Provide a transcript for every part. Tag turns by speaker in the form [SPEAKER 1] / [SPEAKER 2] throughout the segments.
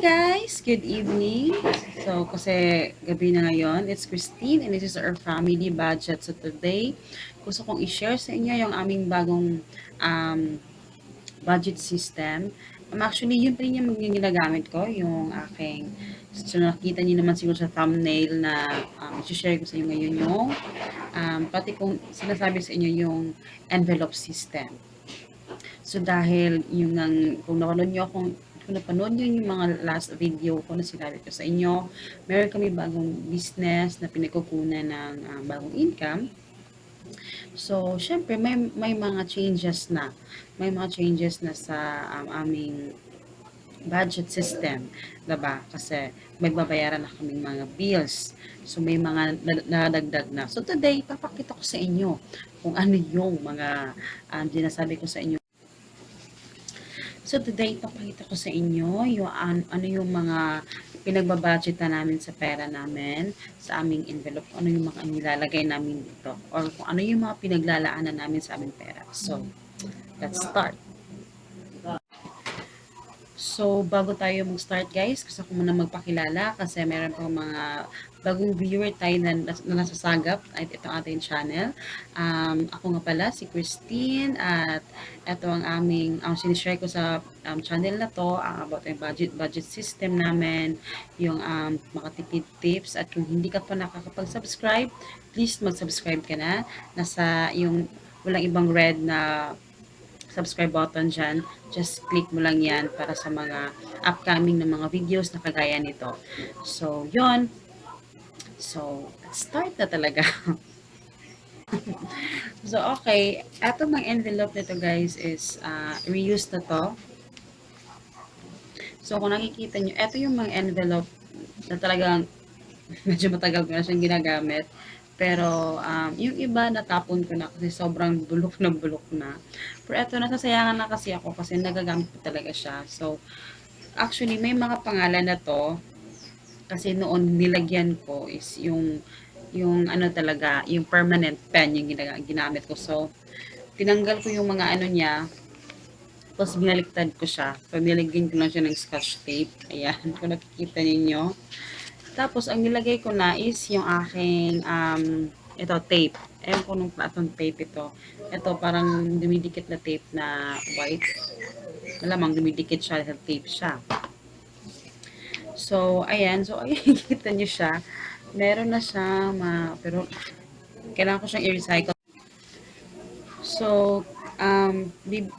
[SPEAKER 1] Guys, good evening. So, kasi gabi na ngayon, it's Christine and this is our family budget. So, today, gusto kong i-share sa inyo yung aming bagong budget system. Actually, yun pa rin yung ginagamit ko, yung aking, so nakita niyo naman siguro sa thumbnail na i-share ko sa inyo ngayon yung, pati kung sinasabi sa inyo yung envelope system. So dahil yung kung napanood nyo yung mga last video ko na sinabi ko sa inyo, meron kami bagong business na pinagkukunan ng bagong income. So, syempre, may mga changes na. May mga changes na sa aming budget system. Diba? Kasi may babayaran na kaming mga bills. So, may mga nadagdag na. So, today, papakita ko sa inyo kung ano yung mga sinasabi ko sa inyo. So today, papakita ko sa inyo yung ano yung mga pinagbabudgetan namin sa pera namin, sa aming envelope, ano yung mga nilalagay namin dito, or kung ano yung mga pinaglalaanan namin sa aming pera. So, let's start. So, bago tayo mag-start guys, gusto ko muna magpakilala kasi meron pang mga bagong viewer tayo na nasasagap at itong ating channel. Ako nga pala si Christine at ito ang aming sinishare ko sa channel na to about yung budget system namin, yung makatipid tips, at kung hindi ka pa nakakapag-subscribe, please mag-subscribe ka na. Nasa yung walang ibang red na subscribe button dyan, just click mo lang yan para sa mga upcoming na mga videos na kagaya nito. So, yon. So, let's start na talaga. So, okay. Ito mga envelope nito guys is reuse na to. So, kung nakikita nyo, ito yung mga envelope na talagang medyo matagal ko na siyang ginagamit. Pero, yung iba natapon ko na kasi sobrang bulok na. Pero eto, nasasayangan na kasi ako kasi nagagamit ko talaga siya. So, actually, may mga pangalan na to kasi noon nilagyan ko is yung ano talaga, yung permanent pen yung ginamit ko. So, tinanggal ko yung mga ano niya, tapos binaliktad ko siya. So, nilagyan ko lang siya ng scotch tape. Ayan, kung nakikita ninyo. Tapos, ang nilagay ko na is yung aking, ito, tape. Ewan ko nung platong tape ito. Ito, parang dumidikit na tape na white. Malamang dumidikit siya, tape siya. So, ayan. So, ayan, kita nyo siya. Meron na siya, pero kailangan ko siyang i-recycle. So,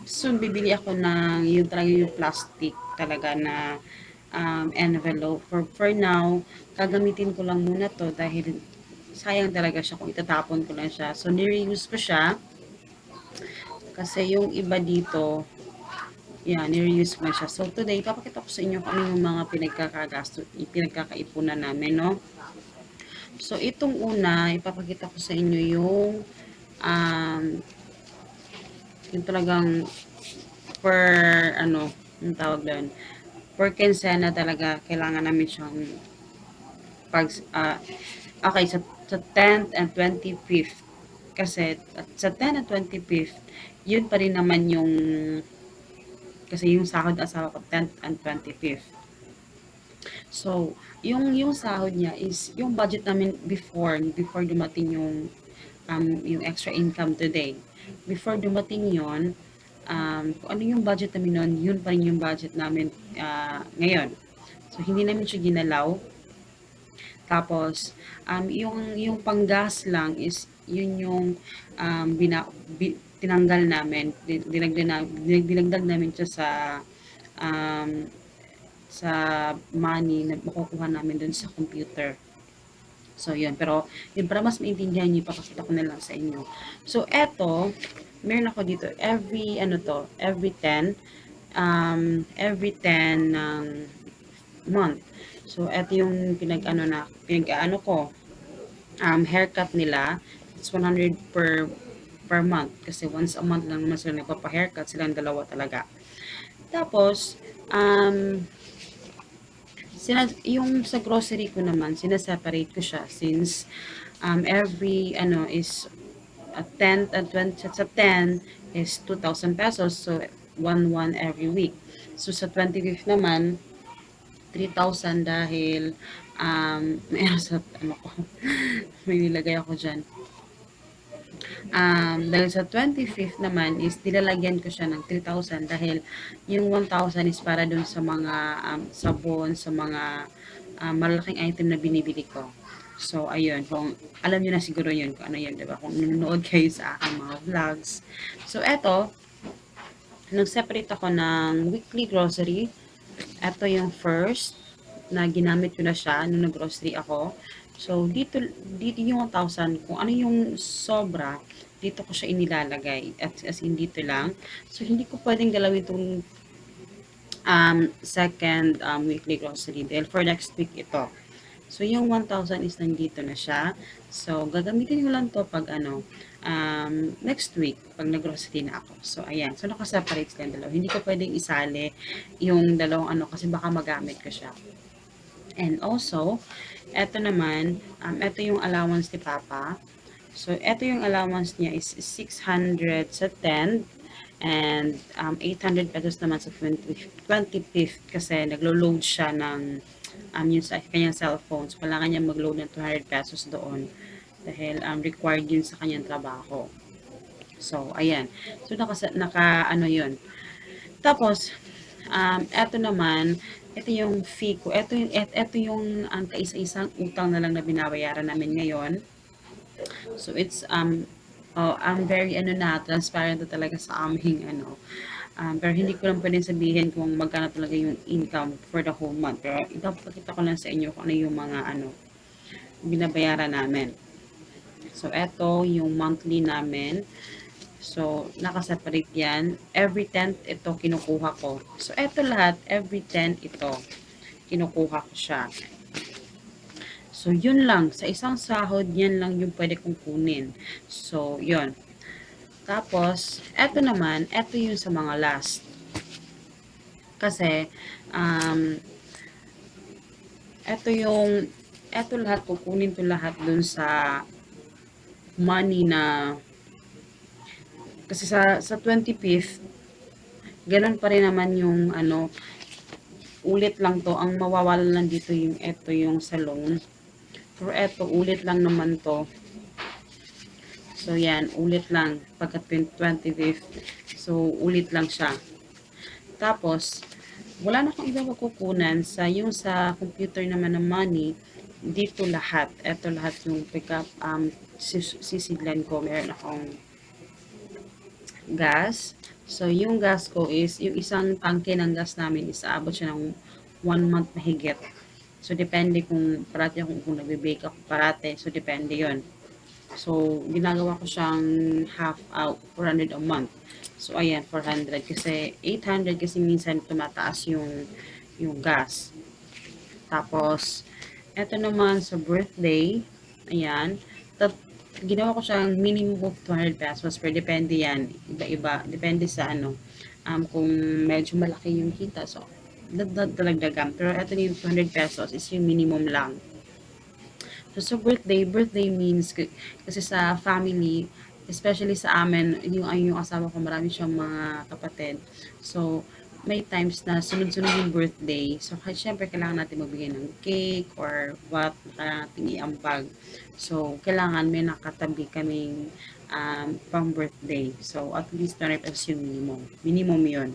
[SPEAKER 1] soon bibili ako ng yung talaga yung plastic talaga na envelope. For now, gagamitin ko lang muna to dahil sayang talaga siya kung itatapon ko lang siya. So, nireuse ko siya kasi yung iba dito, yan, nireuse ko na siya. So, today, papakita ko sa inyo kung ano yung mga pinagkakaipunan namin, no? So, itong una, ipapakita ko sa inyo yung talagang yung tawag doon, per quinzena talaga, kailangan namin siyang okay, sa 10th and 25th. Kasi sa 10th and 25th, yun pa rin naman yung, kasi yung sahod asawa ko 10th and 25th. So, yung sahod niya is yung budget namin before dumating yung extra income today. Before dumating yon, kung ano yung budget namin noon, yun pa rin yung budget namin ngayon. So, hindi namin siya ginalaw. Tapos, yung panggas lang is yun yung tinanggal namin, dinagdag namin siya sa money na makukuha namin dun sa computer. So, yun. Pero, yun, para mas maintindihan nyo, ipapakita ko na lang sa inyo. So, eto, meron ako dito, every 10 month. So, eto yung pinag-ano ko, haircut nila, it's 100 per month. Kasi once a month lang naman sila nagpapa-haircut, silang dalawa talaga. Tapos, yung sa grocery ko naman, sinaseparate ko siya since every is 10 at 20 sa 10 is 2,000 pesos, so 1 every week. So sa 25th naman 3,000 dahil meron sa ano ko, may nilagay ako dyan. Dahil sa 25th naman is nilalagyan ko siya ng 3,000 dahil yung 1,000 is para dun sa mga sabon, sa mga malaking item na binibili ko. So, ayun, kung alam niyo na siguro yun, kung ano yun, diba? Kung nanonood kayo sa aking mga vlogs. So, eto, nag-separate ako ng weekly grocery. Eto yung first na ginamit ko na siya nung nag-grocery ako. So, dito yung 1,000, kung ano yung sobra, dito ko siya inilalagay. As in, dito lang. So, hindi ko pwedeng galawin itong second weekly grocery dahil for next week ito. So, yung 1,000 is nandito na siya. So, gagamitin ko lang to pag next week, pag nag-grocery na ako. So, ayan. So, nakaseparate sila yung dalawa. Hindi ko pwedeng isali yung dalawang kasi baka magamit ko siya. And also, eto naman, eto yung allowance ni Papa. So, eto yung allowance niya is 600 sa 10 and 800 pesos naman sa 25th kasi naglo-load siya ng yun sa kanyang cellphone. So, kailangan niya mag-load ng 200 pesos doon dahil required yun sa kanyang trabaho. So, ayan. So, naka yun. Tapos, eto naman, ito yung fee ko. Ito yung kaisa-isang utang na lang na binabayaran namin ngayon. So, it's, I'm very, transparent na talaga sa aming, pero hindi ko lang pwedeng sabihin kung magkano talaga yung income for the whole month. Pero ipapakita ko lang sa inyo kung ano yung mga, binabayaran namin. So, eto yung monthly namin. So, nakaseparate yan. Every 10th, ito kinukuha ko. So, eto lahat, every 10th ito, kinukuha ko siya. So, yun lang. Sa isang sahod, yan lang yung pwede kong kunin. So, yun. Tapos, eto naman, eto yung sa mga last. Kasi, eto lahat, kukunin to lahat dun sa money na kasi sa 25th, ganun pa rin naman yung ulit lang to. Ang mawawala lang dito yung eto yung sa loan. Pero eto, ulit lang naman to. So, yan, ulit lang. Pagka 25th, so, ulit lang siya. Tapos, wala na akong ibang makukunan yung sa computer naman ng money, dito lahat. Eto lahat yung pick up, sisiglan ko. Meron akong gas. So, yung gas ko is, yung isang tangke ng gas namin is aabot siya ng 1 month mahigit. So, depende kung parati kung nagbe-bake ako parate. So, depende yon. So, ginagawa ko siyang half out, 400 a month. So, ayan, 400. Kasi, 800 kasi minsan tumataas yung gas. Tapos, eto naman sa birthday, ayan, ginawa ko siyang minimum of 200 pesos, pero depende yan, iba-iba, depende sa kung medyo malaki yung kita, so, dalagdagan. Pero eto yung 200 pesos is yung minimum lang. So, birthday means, kasi sa family, especially sa amin, yung asawa ko, marami siyang mga kapatid. So, may times na sunod-sunod yung birthday. So, syempre, kailangan natin magbigay ng cake or what, kailangan natin iambag. So, kailangan may nakatabi kaming pang birthday. So, at least 200 pesos yung minimum. Minimum yun.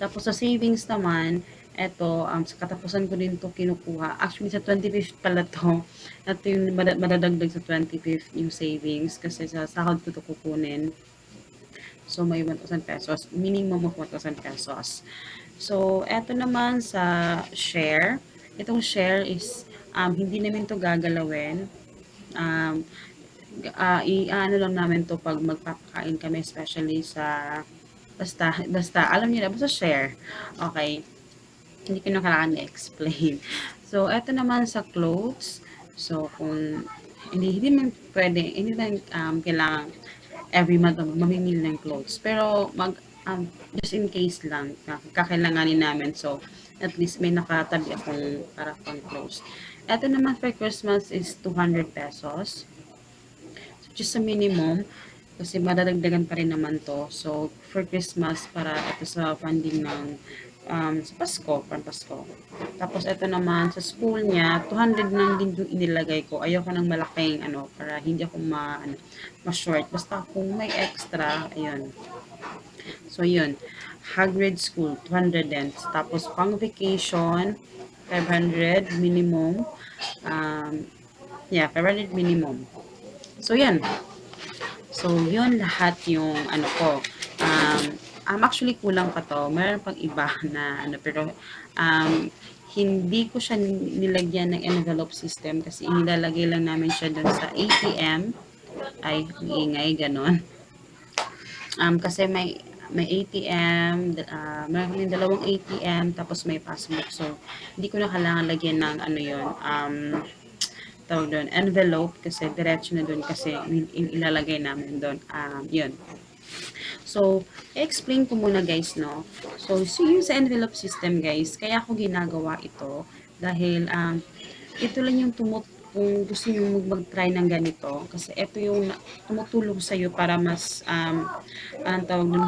[SPEAKER 1] Tapos, sa savings naman, eto, sa katapusan ko din to kinukuha. Actually, sa 25th pala to. Ito yung madadagdag sa 25th yung savings kasi sa sahod ko to kukunin. So, may 1,000 pesos. Minimum of 1,000 pesos. So, eto naman sa share. Itong share is, hindi namin to gagalawin. Ano lang namin to pag magpapakain kami, especially sa, basta, alam niyo na, basta share. Okay. Hindi ko na kailangan i-explain. So, eto naman sa clothes. So, kung hindi man pwede, hindi lang kailangan every month mamimili ng clothes. Pero, just in case lang, kakailanganin namin. So, at least may nakatabi akong para pang clothes. Eto naman for Christmas is 200 pesos. So, just a minimum. Kasi madadagdagan pa rin naman to. So, for Christmas, para ito sa funding ng sa Pasko, pang Pasko. Tapos ito naman sa school niya, 200 lang din yung inilagay ko. Ayoko ng malaking ano para hindi ako ma-short. Basta kung may extra, ayun. So yun, Hagrid School, 200 din. Tapos pang vacation, 500 minimum. Um, yeah, 500 minimum. So yan. So yun lahat yung ano ko. Um, actually kulang pa to. Meron pang iba na ano pero hindi ko siya nilagyan ng envelope system kasi inilalagay lang namin siya doon sa ATM. Ay, ang ingay, ganon. Kasi may ATM, meron kaming dalawang ATM, tapos may passbook. So, hindi ko na kailangan lagyan ng ano yun, tawag doon, envelope, kasi diretso na doon kasi ilalagay namin doon. Yun. So, i-explain ko muna guys, no? So yung sa envelope system guys, kaya ako ginagawa ito, dahil, ito lang yung kung gusto nyo mag-try ng ganito, kasi ito yung tumutulong sa'yo para mas, anong tawag nun,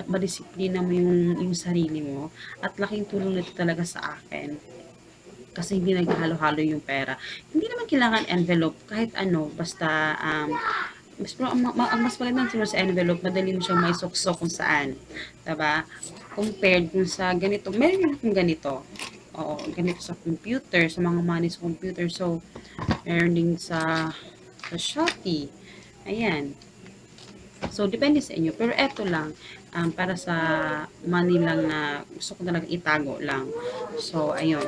[SPEAKER 1] madisiplina mo yung sarili mo, at laking tulong nito talaga sa akin kasi hindi naghalo-halo yung pera. Hindi naman kailangan envelope, kahit ano, basta, ang mas maganda siguro sa envelope, madali mo siyang may suksok kung saan. Diba? Compared kung sa ganito, meron yung ganito. Oo, ganito sa computer, sa mga money sa computer. So, meron din sa Shopee. Ayan. So, depende sa inyo. Pero eto lang, para sa money lang na gusto ko talaga itago lang. So, ayun.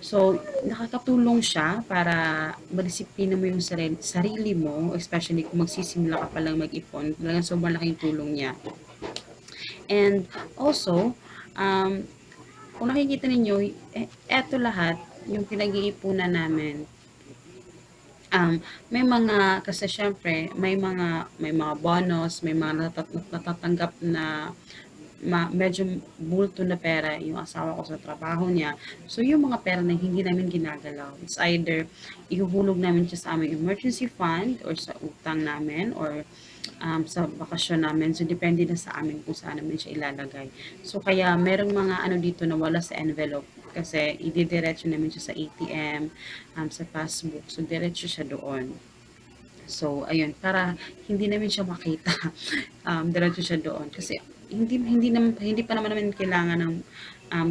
[SPEAKER 1] So, nakakatulong siya para madisiplina mo yung sarili mo, especially kung magsisimula ka palang mag-ipon. Talagang sobrang laking tulong niya. And also, kung nakikita ninyo, eto lahat, yung pinag-iipunan namin, may mga, kasi syempre, may mga bonus, may mga natatanggap na medyo bulto na pera yung asawa ko sa trabaho niya. So, yung mga pera na hindi namin ginagalaw, it's either ihuhulog namin siya sa aming emergency fund or sa utang namin or sa bakasyon namin. So, depende na sa amin kung saan namin siya ilalagay. So, kaya merong mga ano dito na wala sa envelope kasi ididiretso namin siya sa ATM, sa passbook. So, diretso siya doon. So, ayun, para hindi namin siya makita. Diretso siya doon. Kasi, hindi pa naman namin kailangan ng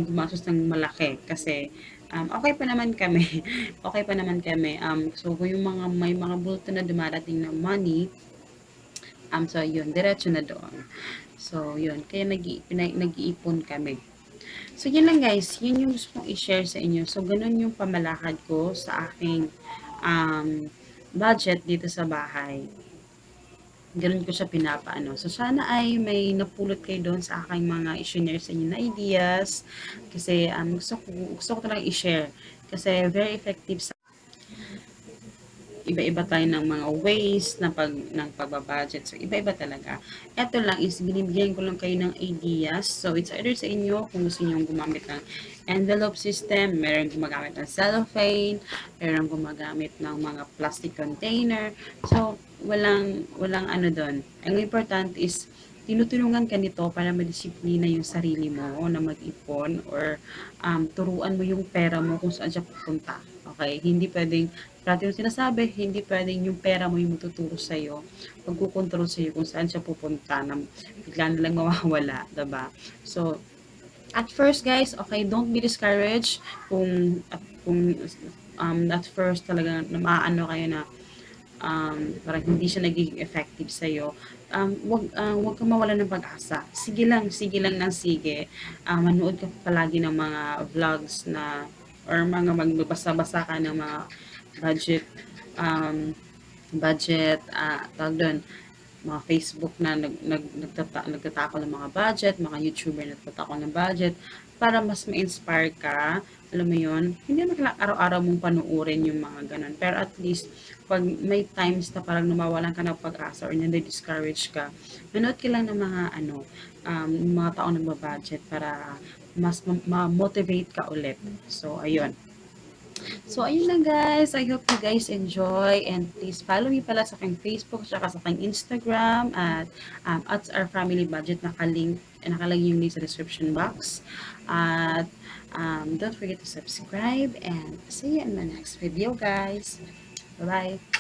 [SPEAKER 1] gumastos ng malaki kasi okay pa naman kami. Okay pa naman kami. So kung yung may mga bulto na dumarating na money, so yun, diretso na doon. So yun, kaya nag-iipon kami. So yun lang guys, yun yung gusto kong i-share sa inyo. So ganun yung pamalakad ko sa aking budget dito sa bahay. Gano'n ko siya pinapaano. So, sana ay may napulot kayo doon sa aking mga i-share sa inyo na ideas. Kasi, gusto ko talaga i-share. Kasi, very effective sa iba-iba tayo ng mga ways ng pagbabudget. So, iba-iba talaga. Ito lang is, binibigyan ko lang kayo ng ideas. So, it's either sa inyo kung gusto niyo gumamit ng envelope system, meron gumagamit ng cellophane, meron gumagamit ng mga plastic container. So, walang ano doon. Ang importante is, tinutulungan ka nito para madisiplina yung sarili mo na mag-ipon or turuan mo yung pera mo kung saan siya pupunta. Okay? Hindi pwedeng, parati yung sinasabi, hindi pwedeng yung pera mo yung matuturo sa'yo, magkukontrol sa'yo kung saan siya pupunta na bigla na lang mawawala, diba? So, at first guys, okay, don't be discouraged kung at first talaga na maano kayo na parang hindi siya nagiging effective sa iyo. Wag kang mawalan ng pag-asa. Sige lang ng sige. Manood ka palagi ng mga vlogs na or mga magbabasa-basa ka ng mga budget um, tawag doon, mga Facebook na nagtatakol ng mga budget, mga YouTuber na nagtatakol ng budget, para mas ma-inspire ka, alam mo yon, hindi naman kailangan araw-araw mong panuorin yung mga ganun. Pero at least, pag may times na parang nawawalan ka ng pag-asa or nade-discourage ka, manood ka lang ng mga mga taong nagbabudget para mas ma-motivate ka ulit. So, ayun. So, ayun na guys. I hope you guys enjoy and please follow me pala sa aking Facebook tsaka sa aking Instagram at our family budget nakalagay yung link sa description box. At don't forget to subscribe and see you in my next video guys. Bye-bye.